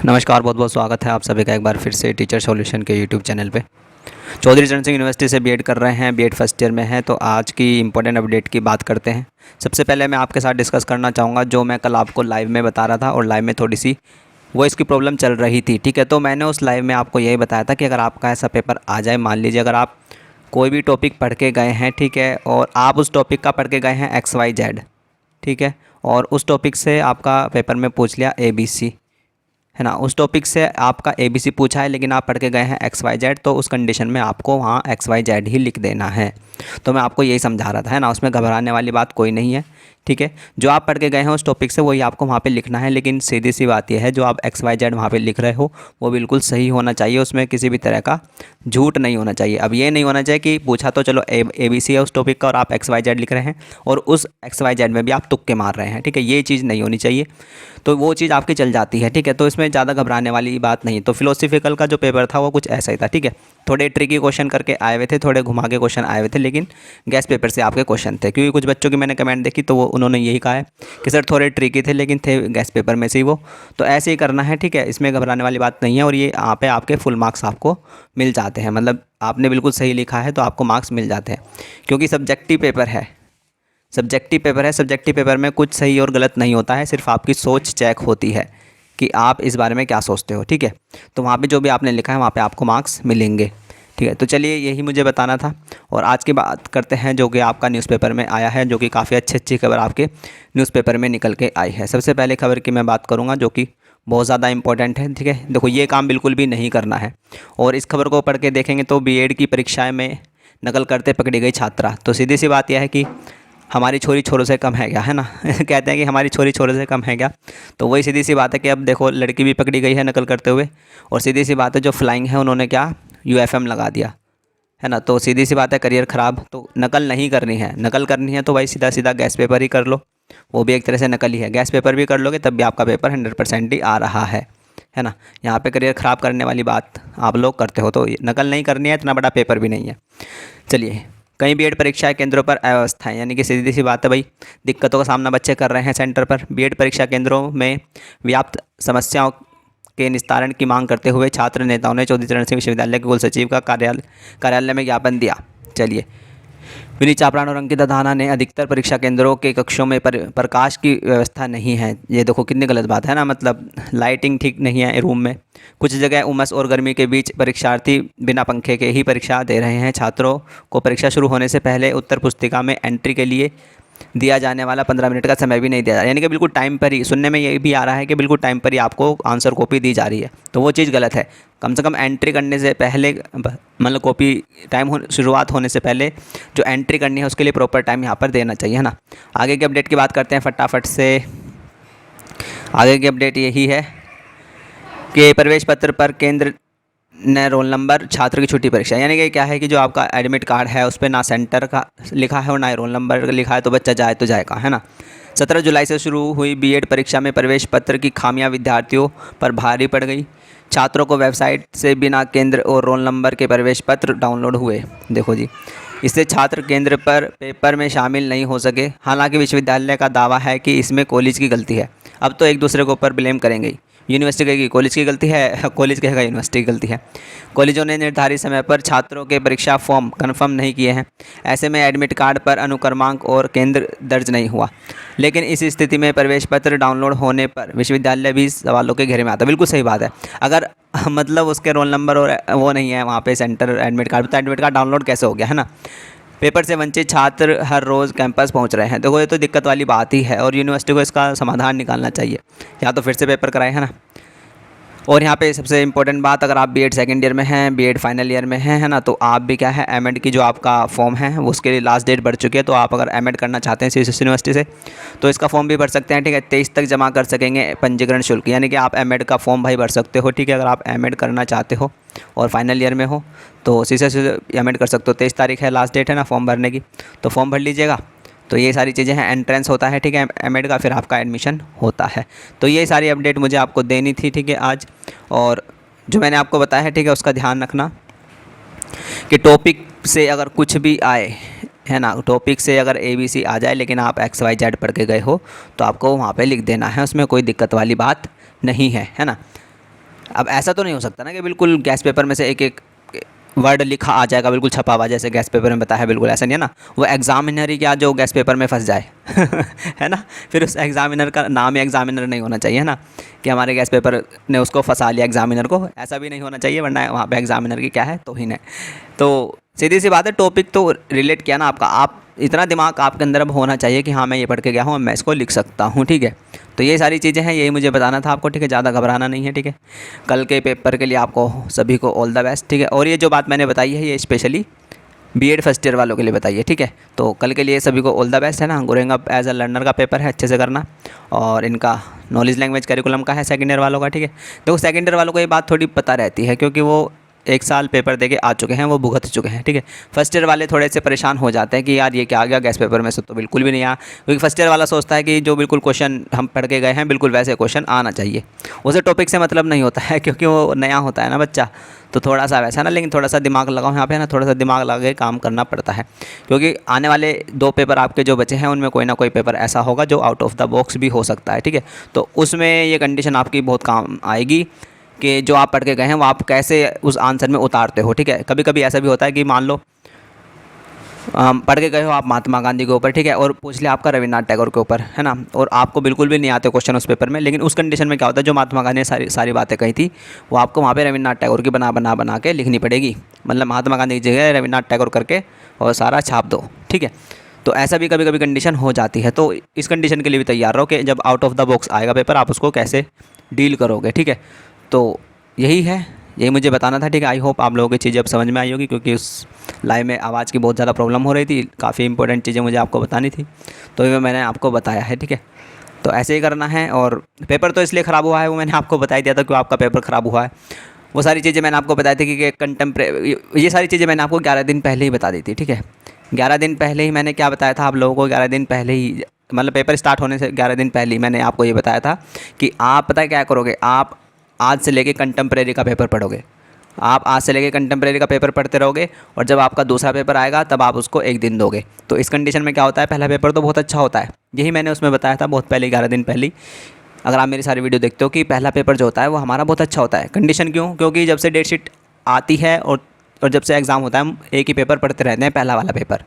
नमस्कार, बहुत बहुत स्वागत है आप सभी का एक बार फिर से टीचर सॉल्यूशन के यूट्यूब चैनल पे। चौधरी चरण सिंह यूनिवर्सिटी से बीएड कर रहे हैं, बीएड फर्स्ट ईयर में हैं, तो आज की इंपॉर्टेंट अपडेट की बात करते हैं। सबसे पहले मैं आपके साथ डिस्कस करना चाहूँगा जो मैं कल आपको लाइव में बता रहा था और लाइव में थोड़ी सी वॉइस की प्रॉब्लम चल रही थी, ठीक है। तो मैंने उस लाइव में आपको यही बताया था कि अगर आपका ऐसा पेपर आ जाए, मान लीजिए अगर आप कोई भी टॉपिक पढ़ के गए हैं, ठीक है, और आप उस टॉपिक का पढ़ के गए हैं XYZ, ठीक है, और उस टॉपिक से आपका पेपर में पूछ लिया ABC, है ना, उस टॉपिक से आपका ABC पूछा है लेकिन आप पढ़ के गए हैं XYZ, तो उस कंडीशन में आपको वहाँ XYZ ही लिख देना है। तो मैं आपको यही समझा रहा था, है ना, उसमें घबराने वाली बात कोई नहीं है, ठीक है। जो आप पढ़ के गए हैं उस टॉपिक से वही आपको वहाँ पे लिखना है, लेकिन सीधी सी बात यह है जो आप XYZ वहाँ पे लिख रहे हो वो बिल्कुल सही होना चाहिए, उसमें किसी भी तरह का झूठ नहीं होना चाहिए। अब ये नहीं होना चाहिए कि पूछा तो चलो ABC है उस टॉपिक का और आप XYZ लिख रहे हैं और उस XYZ में भी आप तुक्के मार रहे हैं, ठीक है, ये चीज़ नहीं होनी चाहिए। तो वो चीज़ आपकी चल जाती है, ठीक है। तो इसमें ज़्यादा घबराने वाली बात नहीं। तो फिलोसफिकल का जो पेपर था वो कुछ ऐसा ही था, ठीक है। थोड़े ट्रिकी क्वेश्चन करके आए हुए थे, थोड़े घुमा के क्वेश्चन आए हुए थे, लेकिन गैस पेपर से आपके क्वेश्चन थे, क्योंकि कुछ बच्चों की मैंने कमेंट देखी तो वो उन्होंने यही कहा है कि सर थोड़े ट्रिकी थे लेकिन थे गैस पेपर में से ही वो। तो ऐसे ही करना है, ठीक है, इसमें घबराने वाली बात नहीं है। और ये यहाँ पे आपके फुल मार्क्स आपको मिल जाते हैं, मतलब आपने बिल्कुल सही लिखा है तो आपको मार्क्स मिल जाते हैं, क्योंकि सब्जेक्टिव पेपर है। सब्जेक्टिव पेपर में कुछ सही और गलत नहीं होता है, सिर्फ आपकी सोच चेक होती है कि आप इस बारे में क्या सोचते हो, ठीक है। तो वहाँ पे जो भी आपने लिखा है वहाँ पे आपको मार्क्स मिलेंगे, ठीक है। तो चलिए यही मुझे बताना था। और आज की बात करते हैं जो कि आपका न्यूज़पेपर में आया है, जो कि काफ़ी अच्छी खबर आपके न्यूज़पेपर में निकल के आई है। सबसे पहले खबर की मैं बात करूँगा जो कि बहुत ज़्यादा इंपॉर्टेंट है, ठीक है। देखो, ये काम बिल्कुल भी नहीं करना है, और इस खबर को पढ़ के देखेंगे तो बीएड की परीक्षाएँ में नकल करते पकड़ी गई छात्रा। तो सीधी सी बात यह है कि हमारी छोरी छोरों से कम है क्या, है ना कहते हैं कि हमारी छोरी छोरों से कम है क्या। तो वही सीधी सी बात है कि अब देखो लड़की भी पकड़ी गई है नकल करते हुए, और सीधी सी बात है जो फ्लाइंग है उन्होंने क्या UFM लगा दिया, है ना। तो सीधी सी बात है करियर ख़राब। तो नकल नहीं करनी है, नकल करनी है तो भाई सीधा सीधा गैस पेपर ही कर लो, वो भी एक तरह से नकल ही है। गैस पेपर भी कर लोगे तब भी आपका पेपर 100% ही आ रहा है ना। यहाँ पे करियर ख़राब करने वाली बात आप लोग करते हो, तो नकल नहीं करनी है, इतना बड़ा पेपर भी नहीं है। चलिए, कई बीएड परीक्षा केंद्रों पर अव्यवस्थाएं, यानी कि सीधी सी बात है भाई दिक्कतों का सामना बच्चे कर रहे हैं सेंटर पर। बीएड परीक्षा केंद्रों में व्याप्त समस्याओं के निस्तारण की मांग करते हुए छात्र नेताओं ने चौधरी चरण सिंह विश्वविद्यालय के कुल सचिव का कार्यालय में ज्ञापन दिया। चलिए, विनीत चापरान और अंकिता धाना ने अधिकतर परीक्षा केंद्रों के कक्षों में प्रकाश की व्यवस्था नहीं है। ये देखो कितनी गलत बात है ना, मतलब लाइटिंग ठीक नहीं है रूम में। कुछ जगह उमस और गर्मी के बीच परीक्षार्थी बिना पंखे के ही परीक्षा दे रहे हैं। छात्रों को परीक्षा शुरू होने से पहले उत्तर पुस्तिका में एंट्री के लिए दिया जाने वाला 15 मिनट का समय भी नहीं दिया जा रहा, यानी कि बिल्कुल टाइम पर ही। सुनने में ये भी आ रहा है कि बिल्कुल टाइम पर ही आपको आंसर कॉपी दी जा रही है, तो वो चीज़ गलत है। कम से कम एंट्री करने से पहले, मतलब कॉपी टाइम शुरुआत होने से पहले जो एंट्री करनी है उसके लिए प्रॉपर टाइम यहाँ पर देना चाहिए, है ना। आगे की अपडेट की बात करते हैं फटाफट से। आगे की अपडेट यही है कि प्रवेश पत्र पर केंद्र न रोल नंबर, छात्र की छुट्टी परीक्षा, यानी कि क्या है कि जो आपका एडमिट कार्ड है उस पर ना सेंटर का लिखा है और ना रोल नंबर लिखा है, तो बच्चा जाए तो जाएगा, है ना। 17 जुलाई से शुरू हुई बीएड परीक्षा में प्रवेश पत्र की खामियां विद्यार्थियों पर भारी पड़ गई। छात्रों को वेबसाइट से बिना केंद्र और रोल नंबर के प्रवेश पत्र डाउनलोड हुए। देखो जी, इससे छात्र केंद्र पर पेपर में शामिल नहीं हो सके। हालांकि विश्वविद्यालय का दावा है कि इसमें कॉलेज की गलती है। अब तो एक दूसरे के ऊपर ब्लेम करेंगे ही। यूनिवर्सिटी कहेगी कॉलेज की गलती है, कॉलेज कहेगा यूनिवर्सिटी की गलती है। कॉलेजों ने निर्धारित समय पर छात्रों के परीक्षा फॉर्म कन्फर्म नहीं किए हैं। ऐसे में एडमिट कार्ड पर अनुक्रमांक और केंद्र दर्ज नहीं हुआ। लेकिन इस स्थिति में प्रवेश पत्र डाउनलोड होने पर विश्वविद्यालय भी सवालों के घेरे में आता है। बिल्कुल सही बात है। अगर मतलब उसके रोल नंबर और वो नहीं है वहाँ पे सेंटर एडमिट कार्ड, तो एडमिट कार्ड डाउनलोड कैसे हो गया, है ना। पेपर से वंचित छात्र हर रोज़ कैंपस पहुंच रहे हैं। देखो ये तो दिक्कत वाली बात ही है, और यूनिवर्सिटी को इसका समाधान निकालना चाहिए, या तो फिर से पेपर कराएं, है ना। और यहाँ पे सबसे इंपॉर्टेंट बात, अगर आप बीएड सेकंड ईयर में हैं, बीएड फाइनल ईयर में हैं, है ना, तो आप भी क्या है एमएड की जो आपका फॉर्म है वो उसके लिए लास्ट डेट बढ़ चुकी है। तो आप अगर एमएड करना चाहते हैं सीएसएस यूनिवर्सिटी से तो इसका फॉर्म भी भर सकते हैं, ठीक है। 23 तक जमा कर सकेंगे पंजीकरण शुल्क, यानी कि आप एमएड का फॉर्म भाई भर सकते हो, ठीक है। अगर आप एमएड करना चाहते हो और फाइनल ईयर में हो तो सीएसएस एमएड कर सकते हो। 23 तारीख है लास्ट डेट, है ना, फॉर्म भरने की, तो फॉर्म भर लीजिएगा। तो ये सारी चीज़ें हैं, एंट्रेंस होता है, ठीक है, एमएड का, फिर आपका एडमिशन होता है। तो ये सारी अपडेट मुझे आपको देनी थी, ठीक है, आज। और जो मैंने आपको बताया है, ठीक है, उसका ध्यान रखना कि टॉपिक से अगर कुछ भी आए, है ना, टॉपिक से अगर ABC आ जाए लेकिन आप XYZ पढ़ के गए हो तो आपको वहाँ पे लिख देना है, उसमें कोई दिक्कत वाली बात नहीं है, है ना। अब ऐसा तो नहीं हो सकता ना कि बिल्कुल गैस पेपर में से एक एक वर्ड लिखा आ जाएगा बिल्कुल छपा हुआ, जैसे गैस पेपर में बताया है, बिल्कुल ऐसा नहीं है ना। वो एग्जामिनर ही क्या जो गैस पेपर में फंस जाए है ना, फिर उस एग्जामिनर का नाम ही एग्जामिनर नहीं होना चाहिए ना, कि हमारे गैस पेपर ने उसको फंसा लिया एग्जामिनर को, ऐसा भी नहीं होना चाहिए, वरना वहाँ पे एग्जामिनर की क्या है तौहीन है। तो सीधी सी बात है, टॉपिक तो रिलेट किया ना आपका, आप इतना दिमाग आपके अंदर अब होना चाहिए कि हाँ मैं ये पढ़ के गया हूँ, मैं इसको लिख सकता हूँ, ठीक है। तो ये सारी चीज़ें हैं, यही मुझे बताना था आपको, ठीक है। ज़्यादा घबराना नहीं है, ठीक है। कल के पेपर के लिए आपको सभी को ऑल द बेस्ट, ठीक है। और ये जो बात मैंने बताई है ये स्पेशली बीएड फर्स्ट ईयर वालों के लिए बताइए, ठीक है। तो कल के लिए सभी को ऑल द बेस्ट, है ना। Growing up as a learner का पेपर है, अच्छे से करना। और इनका नॉलेज लैंग्वेज करिकुलम का है सेकेंड ईयर वालों का, ठीक है। देखो सेकेंड ईयर वालों को ये बात थोड़ी पता रहती है, क्योंकि वो एक साल पेपर देके आ चुके हैं, वो भुगत चुके हैं, ठीक है। फर्स्ट ईयर वाले थोड़े से परेशान हो जाते हैं कि यार ये क्या आ गया गैस पेपर में से, तो बिल्कुल भी नहीं आया, क्योंकि फर्स्ट ईयर वाला सोचता है कि जो बिल्कुल क्वेश्चन हम पढ़ के गए हैं बिल्कुल वैसे क्वेश्चन आना चाहिए, उसे टॉपिक से मतलब नहीं होता है, क्योंकि वो नया होता है ना बच्चा, तो थोड़ा सा वैसा ना। लेकिन थोड़ा सा दिमाग लगाओ यहाँ पे ना, थोड़ा सा दिमाग लगा के काम करना पड़ता है, क्योंकि आने वाले 2 पेपर आपके जो बचे हैं उनमें कोई ना कोई पेपर ऐसा होगा जो आउट ऑफ द बॉक्स भी हो सकता है, ठीक है। तो उसमें ये कंडीशन आपकी बहुत काम आएगी कि जो आप पढ़ के गए हैं वो आप कैसे उस आंसर में उतारते हो, ठीक है। कभी कभी ऐसा भी होता है कि मान लो पढ़ के गए हो आप महात्मा गांधी के ऊपर, ठीक है, और पूछ लिया आपका रविन्द्रनाथ टैगोर के ऊपर, है ना, और आपको बिल्कुल भी नहीं आते क्वेश्चन उस पेपर में, लेकिन उस कंडीशन में क्या होता है, जो महात्मा गांधी ने सारी सारी बातें कही थी वो आपको वहाँ पे रविन्द्रनाथ टैगोर की बना के लिखनी पड़ेगी, मतलब महात्मा गांधी की जगह रविन्द्रनाथ टैगोर करके और सारा छाप दो, ठीक है। तो ऐसा भी कभी कभी कंडीशन हो जाती है, तो इस कंडीशन के लिए भी तैयार रहो कि जब आउट ऑफ द बॉक्स आएगा पेपर आप उसको कैसे डील करोगे, ठीक है। तो यही है, यही मुझे बताना था, ठीक है। आई होप आप लोगों की चीज़ें अब समझ में आई होगी, क्योंकि उस लाइव में आवाज़ की बहुत ज़्यादा प्रॉब्लम हो रही थी, काफ़ी इंपॉर्टेंट चीज़ें मुझे आपको बतानी थी, तो ये मैंने आपको बताया है, ठीक है। तो ऐसे ही करना है। और पेपर तो इसलिए ख़राब हुआ है वो मैंने आपको बता ही दिया था, क्यों आपका पेपर ख़राब हुआ है, वो सारी चीज़ें मैंने आपको बताई थी कि ये सारी चीज़ें मैंने आपको 11 दिन पहले ही बता दी थी, ठीक है। 11 दिन पहले ही मैंने क्या बताया था आप लोगों को, 11 दिन पहले ही, मतलब पेपर स्टार्ट होने से 11 दिन पहले ही मैंने आपको ये बताया था कि आप पता है क्या करोगे, आप आज से लेके कंटेम्प्रेरी का पेपर पढ़ोगे, आप आज से लेके कंटेम्प्रेरी का पेपर पढ़ते रहोगे, और जब आपका दूसरा पेपर आएगा तब आप उसको 1 दिन दोगे। तो इस कंडीशन में क्या होता है, पहला पेपर तो बहुत अच्छा होता है, यही मैंने उसमें बताया था बहुत पहले, 11 दिन पहले। अगर आप मेरी सारी वीडियो देखते हो कि पहला पेपर जो होता है वो हमारा बहुत अच्छा होता है। कंडीशन क्यों, क्योंकि जब से डेट शीट आती है और जब से एग्ज़ाम होता है हम एक ही पेपर पढ़ते रहते हैं, पहला वाला पेपर,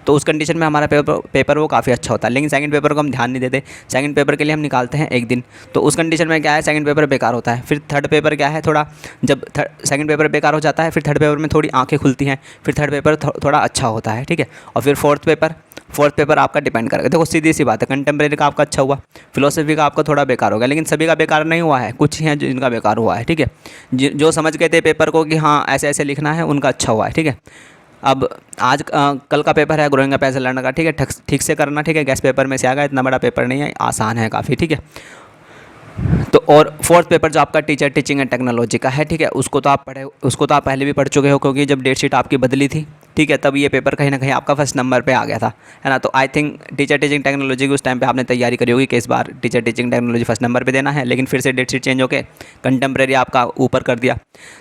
तो उस कंडीशन में हमारा पेपर वो काफ़ी अच्छा होता है। लेकिन सेकंड पेपर को हम ध्यान नहीं देते, सेकंड पेपर के लिए हम निकालते हैं 1 दिन, तो उस कंडीशन में क्या है, सेकंड पेपर बेकार होता है। फिर थर्ड पेपर क्या है, थोड़ा जब सेकंड पेपर बेकार हो जाता है, फिर थर्ड पेपर में थोड़ी आंखें खुलती हैं, फिर थर्ड पेपर थोड़ा अच्छा होता है, ठीक है। और फिर फोर्थ पेपर आपका डिपेंड करेगा। देखो सीधी सी बात है, कंटेम्प्रेरी का आपका अच्छा हुआ, फिलोसफी का आपका थोड़ा बेकार हो गया, लेकिन सभी का बेकार नहीं हुआ है, कुछ ही हैं जिनका बेकार हुआ है, ठीक है। जो समझ गए थे पेपर को कि हाँ ऐसे ऐसे लिखना है, उनका अच्छा हुआ है, ठीक है। अब कल का पेपर है growing up as a learner का, ठीक है, ठीक से करना, ठीक है। गैस पेपर में से आ गया, इतना बड़ा पेपर नहीं है, आसान है काफ़ी, ठीक है। तो और फोर्थ पेपर जो आपका टीचर टीचिंग एंड टेक्नोलॉजी का है, ठीक है, उसको तो आप पहले भी पढ़ चुके हो, क्योंकि जब डेट शीट आपकी बदली थी, ठीक है, तब ये पेपर कहीं ना कहीं आपका फर्स्ट नंबर पे आ गया था, है ना। तो I think teacher teaching technology की उस टाइम पे आपने तैयारी करी होगी कि इस बार teacher teaching technology first number पे देना है, लेकिन फिर से डेट शीट चेंज होकर कंटेम्प्रेरी आपका ऊपर कर दिया।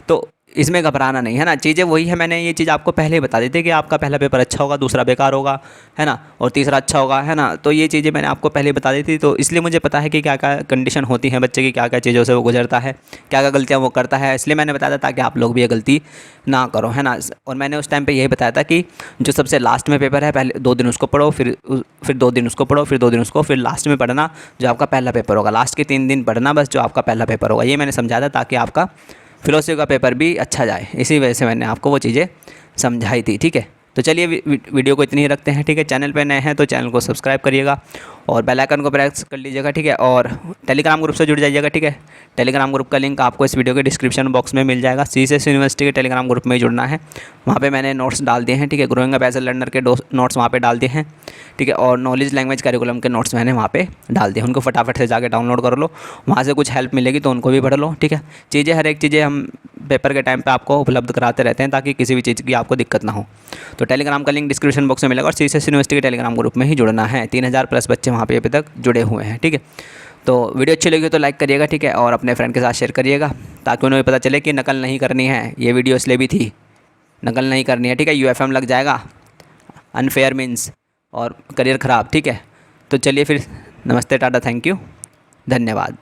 तो इसमें घबराना नहीं है ना, चीज़ें वही है, मैंने ये चीज़ आपको पहले ही बता दी थी कि आपका पहला पेपर अच्छा होगा, दूसरा बेकार होगा, है ना, और तीसरा अच्छा होगा, है ना। तो ये चीज़ें मैंने आपको पहले ही बता दी थी, तो इसलिए मुझे पता है कि क्या क्या कंडीशन होती है बच्चे की, क्या क्या चीज़ों से वो गुजरता है, क्या क्या गलतियाँ वो करता है, इसलिए मैंने बताया था ताकि आप लोग भी ये गलती ना करो, है ना। और मैंने उस टाइम पर यही बताया था कि जो सबसे लास्ट में पेपर है, पहले 2 दिन उसको पढ़ो, फिर 2 दिन उसको पढ़ो, फिर 2 दिन उसको, फिर लास्ट में पढ़ना जो आपका पहला पेपर होगा, लास्ट के 3 दिन पढ़ना बस जो आपका पहला पेपर होगा, ये मैंने समझाया था ताकि आपका फिलोसफी का पेपर भी अच्छा जाए, इसी वजह से मैंने आपको वो चीज़ें समझाई थी, ठीक है। तो चलिए वीडियो को इतनी ही रखते हैं, ठीक है। चैनल पे नए हैं तो चैनल को सब्सक्राइब करिएगा और बेल आइकन को प्रेस कर लीजिएगा, ठीक है। और टेलीग्राम ग्रुप से जुड़ जाइएगा, ठीक है। टेलीग्राम ग्रुप का लिंक आपको इस वीडियो के डिस्क्रिप्शन बॉक्स में मिल जाएगा। सीएसएस यूनिवर्सिटी के टेलीग्राम ग्रुप में ही जुड़ना है, वहाँ पे मैंने नोट्स डाल दिए हैं, ठीक है। Growing up as a learner के नोट्स वहाँ पे डाल दिए हैं, ठीक है। और नॉलेज लैंग्वेज करिकुलम के नोट्स मैंने वहाँ पे डाल दिए, उनको फटाफट से जाके डाउनलोड कर लो, वहाँ से कुछ हेल्प मिलेगी तो उनको भी पढ़ लो, ठीक है। चीज़ें हर एक चीज़ें हम पेपर के टाइम पे आपको उपलब्ध कराते रहते हैं ताकि किसी भी चीज़ की आपको दिक्कत ना हो। तो टेलीग्राम का लिंक डिस्क्रिप्शन बॉक्स में मिलेगा और सीएसएस यूनिवर्सिटी के टेलीग्राम ग्रुप में ही जुड़ना है। 3000 प्लस बच्चे वहाँ पे अभी तक जुड़े हुए हैं, ठीक है। तो वीडियो अच्छी लगी तो लाइक करिएगा, ठीक है, और अपने फ्रेंड के साथ शेयर करिएगा ताकि उन्हें पता चले कि नकल नहीं करनी है। ये वीडियो इसलिए भी थी, नकल नहीं करनी है, ठीक है। यूएफएम लग जाएगा, अनफेयर मीन्स और करियर ख़राब, ठीक है। तो चलिए फिर, नमस्ते, टाटा, थैंक यू, धन्यवाद।